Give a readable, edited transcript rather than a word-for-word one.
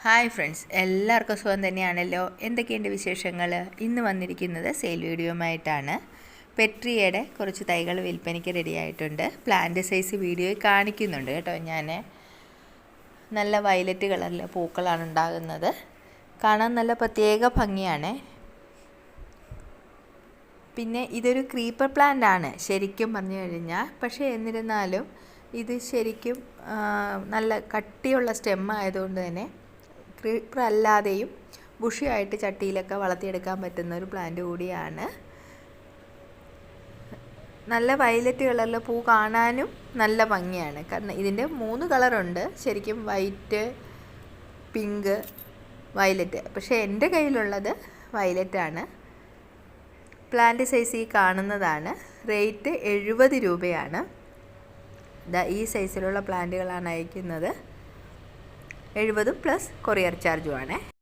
Hi friends, എല്ലാവർക്കും സുഖം തന്നെയാണല്ലോ. എന്തൊക്കെയുണ്ട് വിശേഷങ്ങൾ? ഇന്ന് വന്നിരിക്കുന്നത് സെയിൽ വീഡിയോയുമായിട്ടാണ്. പെട്രിയയുടെ കുറച്ച് തൈകൾ വിൽപ്പനയ്ക്ക് റെഡി ആയിട്ടുണ്ട്. പ്ലാന്റ് സൈസ് വീഡിയോയിൽ കാണിക്കുന്നുണ്ട് കേട്ടോ. ഞാൻ നല്ല വയലറ്റ് കളറിലെ പൂക്കളാണ് ഉണ്ടാകുന്നത്. കാണാൻ നല്ല പ്രത്യേക ഭംഗിയാണ്. പിന്നെ ഇതൊരു ക്രീപ്പർ പ്ലാന്റ് ആണ് ശരിക്കും പറഞ്ഞു കഴിഞ്ഞാൽ. പക്ഷേ എന്നിരുന്നാലും ഇത് ശരിക്കും നല്ല കട്ടിയുള്ള സ്റ്റെം ആയതുകൊണ്ട് തന്നെ ക്രീപ്പർ അല്ലാതെയും ബുഷിയായിട്ട് ചട്ടിയിലൊക്കെ വളർത്തിയെടുക്കാൻ പറ്റുന്ന ഒരു പ്ലാന്റ് കൂടിയാണ്. നല്ല വയലറ്റ് കളറിലെ പൂ കാണാനും നല്ല ഭംഗിയാണ്. കാരണം ഇതിൻ്റെ 3 കളറുണ്ട് ശരിക്കും, വൈറ്റ്, പിങ്ക്, വയലറ്റ്. പക്ഷേ എൻ്റെ കയ്യിലുള്ളത് വയലറ്റാണ്. പ്ലാന്റ് സൈസ് ഈ കാണുന്നതാണ്. റേറ്റ് 70 രൂപയാണ്. ഈ സൈസിലുള്ള പ്ലാന്റുകളാണ് അയക്കുന്നത്. 70 പ്ലസ് കൊറിയർ ചാർജുമാണ്.